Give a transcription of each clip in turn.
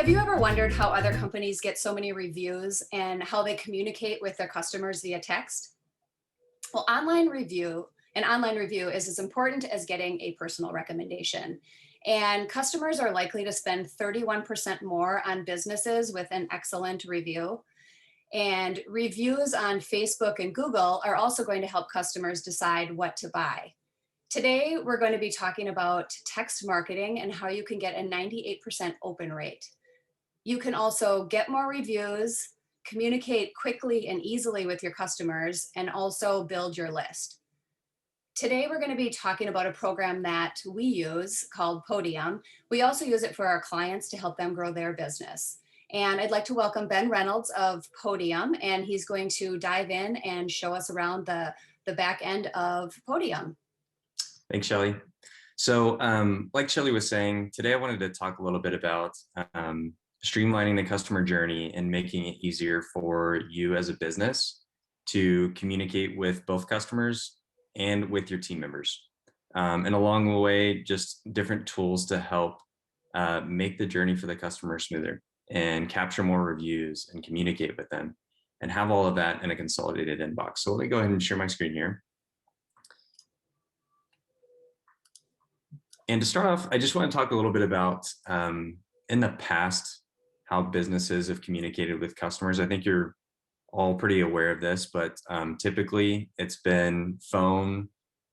Have you ever wondered how other companies get so many reviews and how they communicate with their customers via text? Well, an online review is as important as getting a personal recommendation. And customers are likely to spend 31% more on businesses with an excellent review. And reviews on Facebook and Google are also going to help customers decide what to buy. Today, we're going to be talking about text marketing and how you can get a 98% open rate. You can also get more reviews, communicate quickly and easily with your customers, and also build your list. Today, we're going to be talking about a program that we use called Podium. We also use it for our clients to help them grow their business. And I'd like to welcome Ben Reynolds of Podium, and he's going to dive in and show us around the back end of Podium. Thanks, Shelly. So like Shelly was saying, today I wanted to talk a little bit about streamlining the customer journey and making it easier for you as a business to communicate with both customers and with your team members. And along the way, just different tools to help make the journey for the customer smoother and capture more reviews and communicate with them and have all of that in a consolidated inbox. So let me go ahead and share my screen here. And to start off, I just want to talk a little bit about in the past, how businesses have communicated with customers. I think you're all pretty aware of this, but typically it's been phone,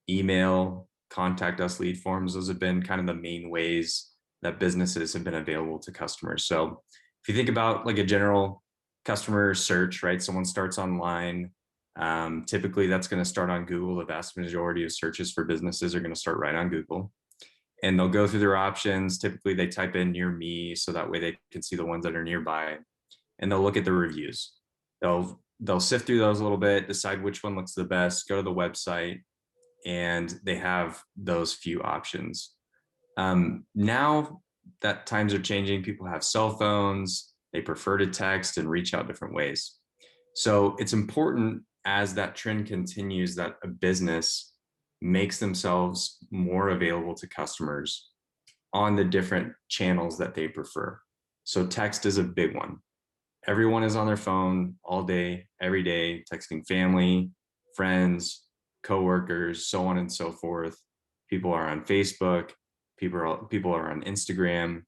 email, contact us lead forms. Those have been kind of the main ways that businesses have been available to customers. So if you think about like a general customer search, right? Someone starts online. Typically that's going to start on Google. The vast majority of searches for businesses are going to start right on Google. And they'll go through their options. Typically they type in near me, so that way they can see the ones that are nearby, and they'll look at the reviews. They'll sift through those a little bit, decide which one looks the best, go to the website, and they have those few options. Now that times are changing, people have cell phones, they prefer to text and reach out different ways. So it's important as that trend continues that a business makes themselves more available to customers on the different channels that they prefer. So text is a big one. Everyone is on their phone all day, every day, texting family, friends, coworkers, so on and so forth. People are on Facebook, people are on Instagram,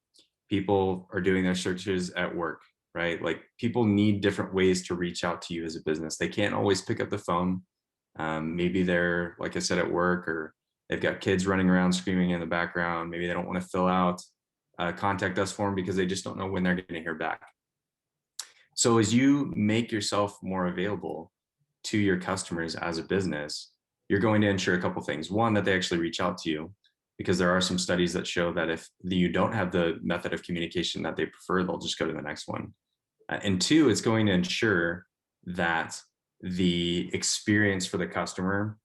people are doing their searches at work, right? Like people need different ways to reach out to you as a business. They can't always pick up the phone. Maybe they're, like I said, at work, or they've got kids running around screaming in the background. Maybe they don't want to fill out a contact us form because they just don't know when they're going to hear back. So as you make yourself more available to your customers as a business, you're going to ensure a couple things. One, that they actually reach out to you, because there are some studies that show that if you don't have the method of communication that they prefer, they'll just go to the next one. And two, it's going to ensure that the experience for the customer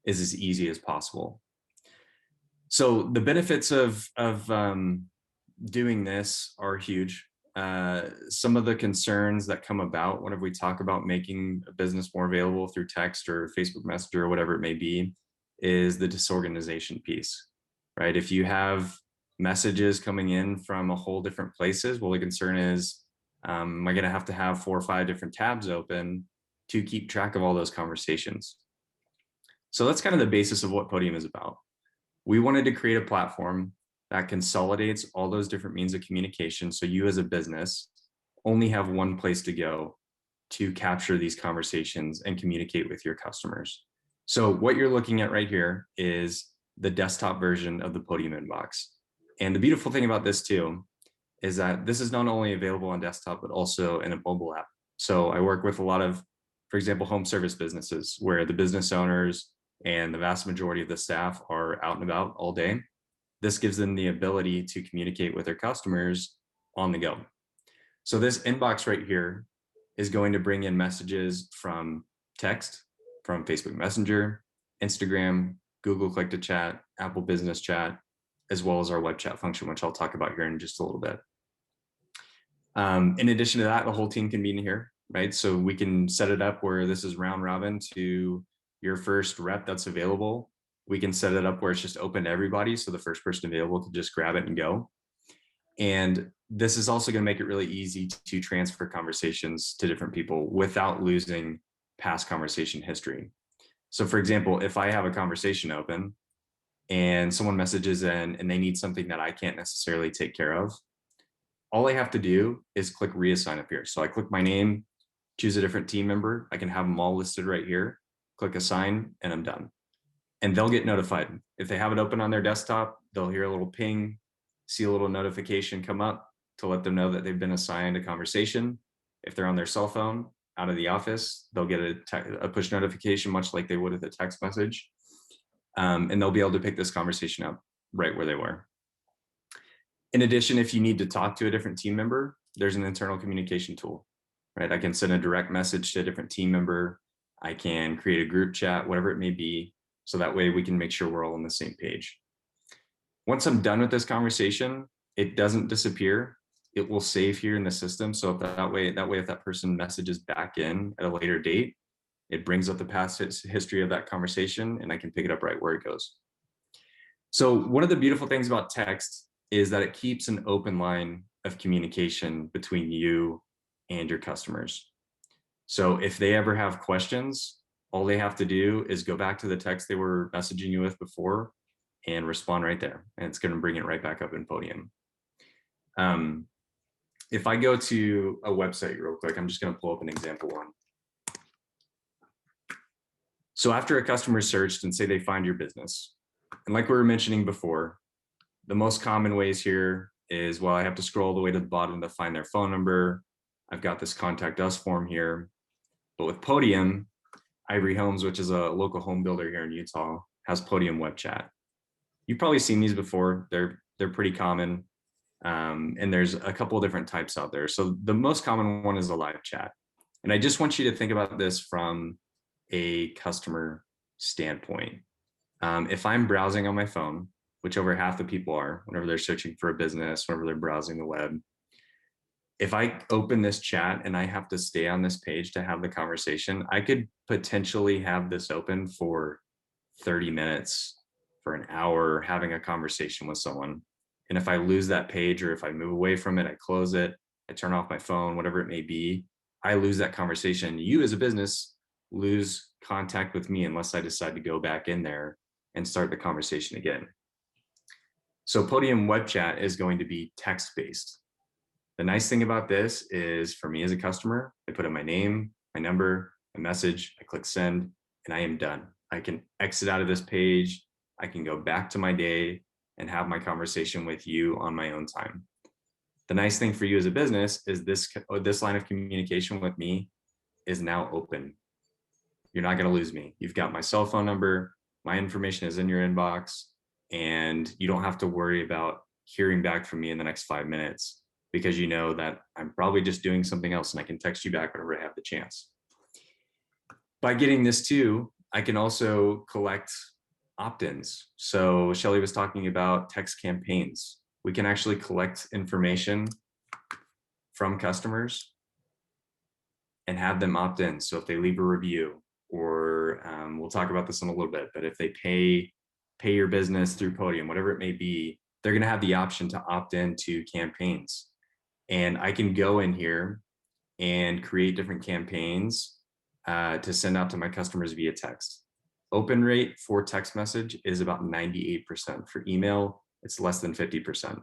is as easy as possible. So the benefits of doing this are huge. Some of the concerns that come about whenever we talk about making a business more available through text or Facebook Messenger or whatever it may be is the disorganization piece, right? If you have messages coming in from a whole different places, well, the concern is, am I going to have 4 or 5 different tabs open to keep track of all those conversations? So that's kind of the basis of what Podium is about. We wanted to create a platform that consolidates all those different means of communication, so you as a business only have one place to go to capture these conversations and communicate with your customers. So what you're looking at right here is the desktop version of the Podium inbox. And the beautiful thing about this too is that this is not only available on desktop, but also in a mobile app. So I work with a lot of, for example, home service businesses where the business owners and the vast majority of the staff are out and about all day. This gives them the ability to communicate with their customers on the go. So this inbox right here is going to bring in messages from text, from Facebook Messenger, Instagram, Google Click to Chat, Apple Business Chat, as well as our web chat function, which I'll talk about here in just a little bit. In addition to that, the whole team can be in here, right? So we can set it up where this is round robin to your first rep that's available. We can set it up where it's just open to everybody, so the first person available can just grab it and go. And this is also going to make it really easy to transfer conversations to different people without losing past conversation history. So for example, if I have a conversation open and someone messages in and they need something that I can't necessarily take care of, all I have to do is click reassign up here. So I click my name, choose a different team member. I can have them all listed right here, click assign, and I'm done. And they'll get notified. If they have it open on their desktop, they'll hear a little ping, see a little notification come up to let them know that they've been assigned a conversation. If they're on their cell phone out of the office, they'll get a push notification, much like they would with a text message. And they'll be able to pick this conversation up right where they were. In addition, if you need to talk to a different team member, there's an internal communication tool, right? I can send a direct message to a different team member. I can create a group chat, whatever it may be. So that way we can make sure we're all on the same page. Once I'm done with this conversation, it doesn't disappear. It will save here in the system. So if that way, if that person messages back in at a later date, it brings up the past history of that conversation and I can pick it up right where it goes. So one of the beautiful things about text is that it keeps an open line of communication between you and your customers. So if they ever have questions, all they have to do is go back to the text they were messaging you with before and respond right there. And it's going to bring it right back up in Podium. If I go to a website real quick, I'm just going to pull up an example one. So after a customer searched and say they find your business, and like we were mentioning before, the most common ways here is, well, I have to scroll all the way to the bottom to find their phone number. I've got this contact us form here. But with Podium, Ivory Homes, which is a local home builder here in Utah, has Podium web chat. You've probably seen these before. They're pretty common. And there's a couple of different types out there. So the most common one is a live chat. And I just want you to think about this from a customer standpoint. If I'm browsing on my phone, which over half the people are, whenever they're searching for a business, whenever they're browsing the web, if I open this chat and I have to stay on this page to have the conversation, I could potentially have this open for 30 minutes, for an hour, having a conversation with someone. And if I lose that page or if I move away from it, I close it, I turn off my phone, whatever it may be, I lose that conversation. You as a business lose contact with me unless I decide to go back in there and start the conversation again. So Podium web chat is going to be text-based. The nice thing about this is, for me as a customer, I put in my name, my number, a message, I click send, and I am done. I can exit out of this page. I can go back to my day and have my conversation with you on my own time. The nice thing for you as a business is this line of communication with me is now open. You're not going to lose me. You've got my cell phone number. My information is in your inbox, and you don't have to worry about hearing back from me in the next 5 minutes, because you know that I'm probably just doing something else and I can text you back whenever I have the chance. By getting this too, I can also collect opt-ins. So Shelly was talking about text campaigns. We can actually collect information from customers and have them opt in. So if they leave a review, or we'll talk about this in a little bit, but if they pay your business through Podium, whatever it may be, they're going to have the option to opt into campaigns. And I can go in here and create different campaigns to send out to my customers via text. Open rate for text message is about 98%. For email, it's less than 50%.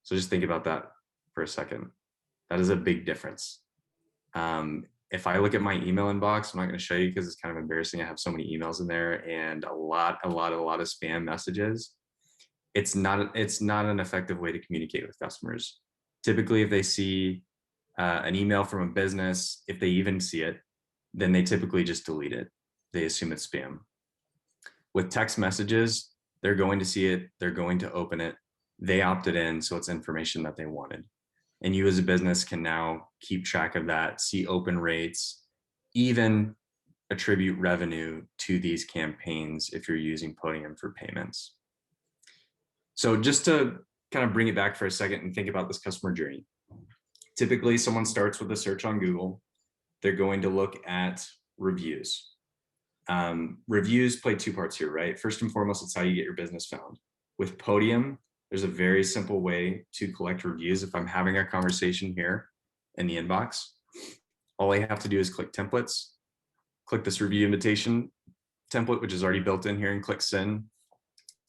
So just think about that for a second. That is a big difference. If I look at my email inbox, I'm not going to show you because it's kind of embarrassing. I have so many emails in there and a lot of spam messages. It's not an effective way to communicate with customers. Typically, if they see an email from a business, if they even see it, then they typically just delete it. They assume it's spam. With text messages, they're going to see it, they're going to open it, they opted in, so it's information that they wanted. And you as a business can now keep track of that, see open rates, even attribute revenue to these campaigns if you're using Podium for payments. So just to kind of bring it back for a second and think about this customer journey. Typically, someone starts with a search on Google. They're going to look at reviews. Reviews play two parts here, right? First and foremost, it's how you get your business found. With Podium, there's a very simple way to collect reviews. If I'm having a conversation here in the inbox, all I have to do is click templates, click this review invitation template, which is already built in here, and click send,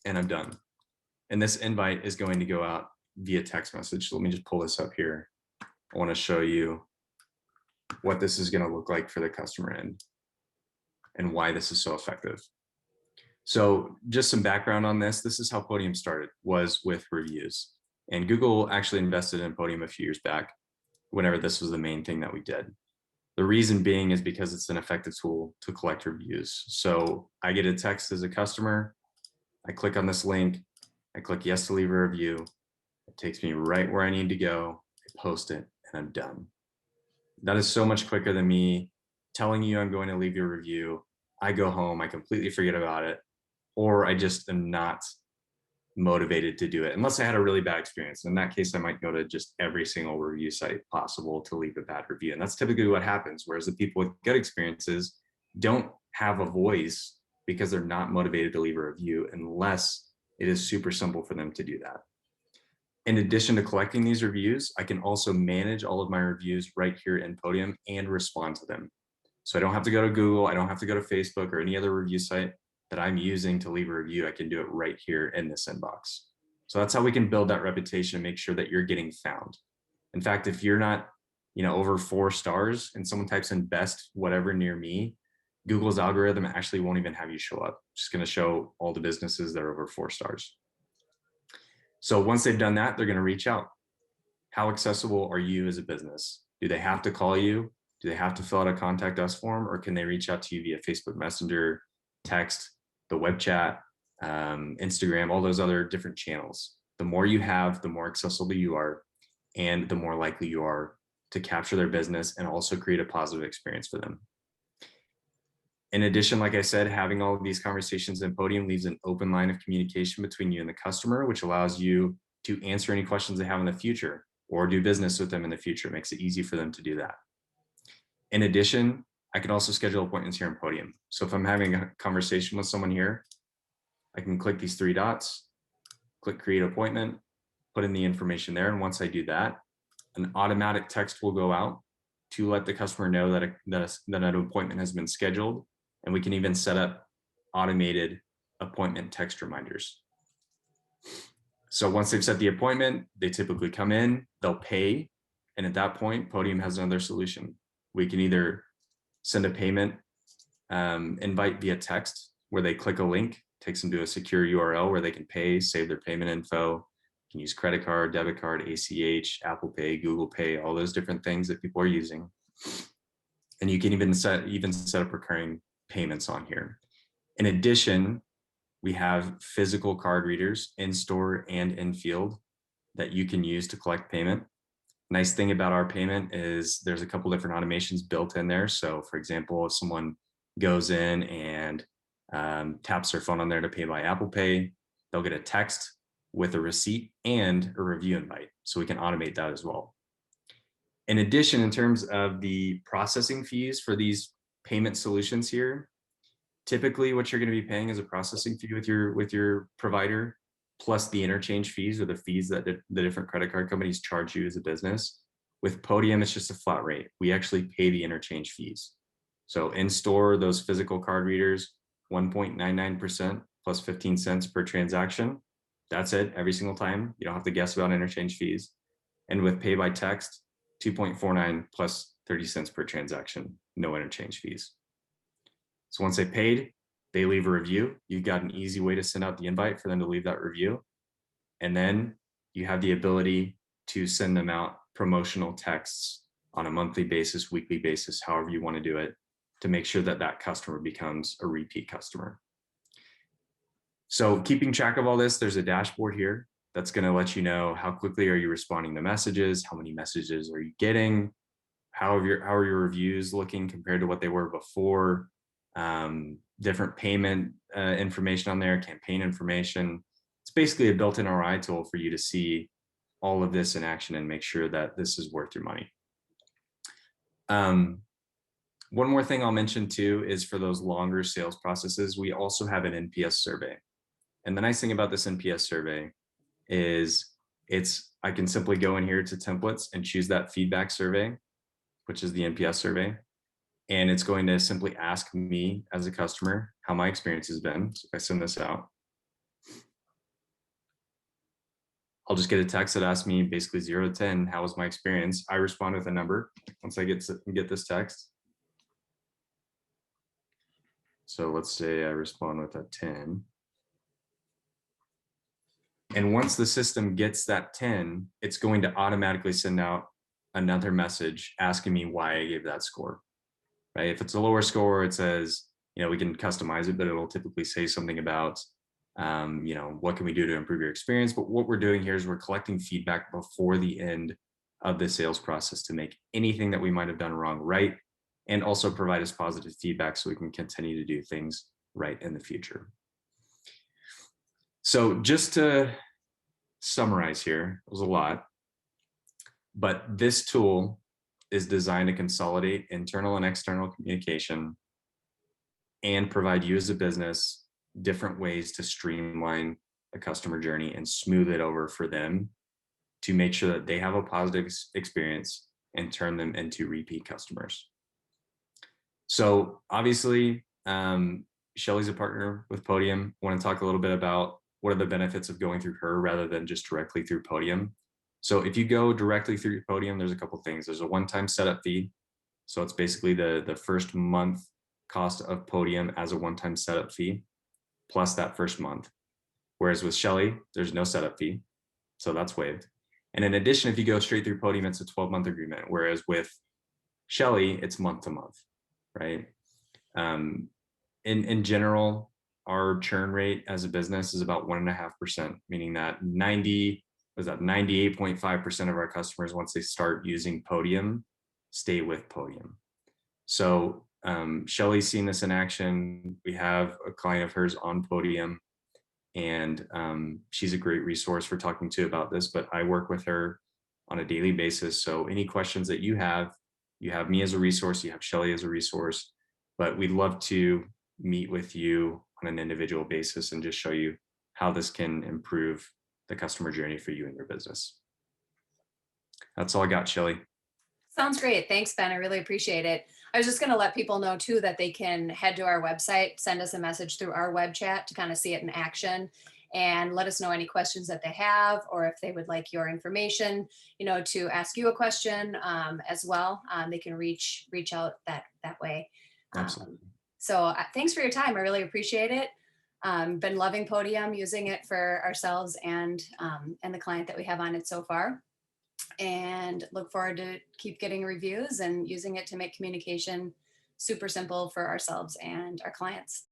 and I'm done. And this invite is going to go out via text message. So let me just pull this up here. I want to show you what this is going to look like for the customer end and why this is so effective. So just some background on this. This is how Podium started, was with reviews. And Google actually invested in Podium a few years back, whenever this was the main thing that we did. The reason being is because it's an effective tool to collect reviews. So I get a text as a customer, I click on this link, I click yes to leave a review. It takes me right where I need to go, I post it, and I'm done. That is so much quicker than me telling you I'm going to leave your review. I go home, I completely forget about it, or I just am not motivated to do it unless I had a really bad experience. In that case, I might go to just every single review site possible to leave a bad review. And that's typically what happens. Whereas the people with good experiences don't have a voice because they're not motivated to leave a review unless it is super simple for them to do that. In addition to collecting these reviews, I can also manage all of my reviews right here in Podium and respond to them. So I don't have to go to Google, I don't have to go to Facebook or any other review site that I'm using to leave a review. I can do it right here in this inbox. So that's how we can build that reputation and make sure that you're getting found. In fact, if you're not, over 4 stars and someone types in best whatever near me, Google's algorithm actually won't even have you show up. It's just going to show all the businesses that are over 4 stars. So once they've done that, they're going to reach out. How accessible are you as a business? Do they have to call you? Do they have to fill out a contact us form, or can they reach out to you via Facebook Messenger, text, the web chat, Instagram, all those other different channels? The more you have, the more accessible you are, and the more likely you are to capture their business and also create a positive experience for them. In addition, like I said, having all of these conversations in Podium leaves an open line of communication between you and the customer, which allows you to answer any questions they have in the future or do business with them in the future. It makes it easy for them to do that. In addition, I can also schedule appointments here in Podium. So if I'm having a conversation with someone here, I can click these 3 dots, click create appointment, put in the information there. And once I do that, an automatic text will go out to let the customer know that an appointment has been scheduled. And we can even set up automated appointment text reminders. So once they've set the appointment, they typically come in, they'll pay. And at that point, Podium has another solution. We can either send a payment invite via text where they click a link, takes them to a secure URL where they can pay, save their payment info, can use credit card, debit card, ACH, Apple Pay, Google Pay, all those different things that people are using. And you can even set up recurring payments on here. In addition, we have physical card readers in store and in field that you can use to collect payment. Nice thing about our payment is there's a couple different automations built in there. So for example, if someone goes in and taps their phone on there to pay by Apple Pay, they'll get a text with a receipt and a review invite. So we can automate that as well. In addition, in terms of the processing fees for these payment solutions here, typically what you're going to be paying is a processing fee with your provider, plus the interchange fees or the fees that the different credit card companies charge you as a business. With Podium, it's just a flat rate. We actually pay the interchange fees. So in store, those physical card readers, 1.99% plus 15 cents per transaction. That's it every single time. You don't have to guess about interchange fees. And with pay by text, 2.49 plus 30 cents per transaction, no interchange fees. So once they paid, they leave a review. You've got an easy way to send out the invite for them to leave that review. And then you have the ability to send them out promotional texts on a monthly basis, weekly basis, however you want to do it, to make sure that that customer becomes a repeat customer. So keeping track of all this, there's a dashboard here that's going to let you know how quickly are you responding to messages, how many messages are you getting, how are your reviews looking compared to what they were before, different payment information on there, campaign information. It's basically a built-in ROI tool for you to see all of this in action and make sure that this is worth your money. One more thing I'll mention too is for those longer sales processes, we also have an NPS survey. And the nice thing about this NPS survey is I can simply go in here to templates and choose that feedback survey, which is the NPS survey. And it's going to simply ask me as a customer how my experience has been. So if I send this out, I'll just get a text that asks me basically 0 to 10, how was my experience? I respond with a number once I get this text. So let's say I respond with a 10. And once the system gets that 10, it's going to automatically send out another message asking me why I gave that score, right? If it's a lower score, it says, we can customize it, but it'll typically say something about, what can we do to improve your experience? But what we're doing here is we're collecting feedback before the end of the sales process to make anything that we might have done wrong right, and also provide us positive feedback so we can continue to do things right in the future. So just to summarize here, it was a lot, but this tool is designed to consolidate internal and external communication and provide you as a business different ways to streamline the customer journey and smooth it over for them to make sure that they have a positive experience and turn them into repeat customers. So obviously, Shelly's a partner with Podium. I want to talk a little bit about what are the benefits of going through her rather than just directly through Podium. So if you go directly through Podium, there's a couple things. There's a one-time setup fee. So it's basically the first month cost of Podium as a one-time setup fee, plus that first month. Whereas with Shelly, there's no setup fee. So that's waived. And in addition, if you go straight through Podium, it's a 12-month agreement. Whereas with Shelly, it's month to month, right? In general, our churn rate as a business is about 1.5%, meaning that 98.5% of our customers, once they start using Podium, stay with Podium. So Shelly's seen this in action. We have a client of hers on Podium, and she's a great resource for talking to about this, but I work with her on a daily basis. So any questions that you have me as a resource, you have Shelly as a resource, but we'd love to meet with you on an individual basis and just show you how this can improve the customer journey for you and your business. That's all I got, Shelly. Sounds great. Thanks, Ben. I really appreciate it. I was just going to let people know too that they can head to our website, send us a message through our web chat to kind of see it in action, and let us know any questions that they have, or if they would like your information, to ask you a question as well. They can reach out that way. Absolutely. So thanks for your time. I really appreciate it. Been loving Podium, using it for ourselves and the client that we have on it so far, and look forward to keep getting reviews and using it to make communication super simple for ourselves and our clients.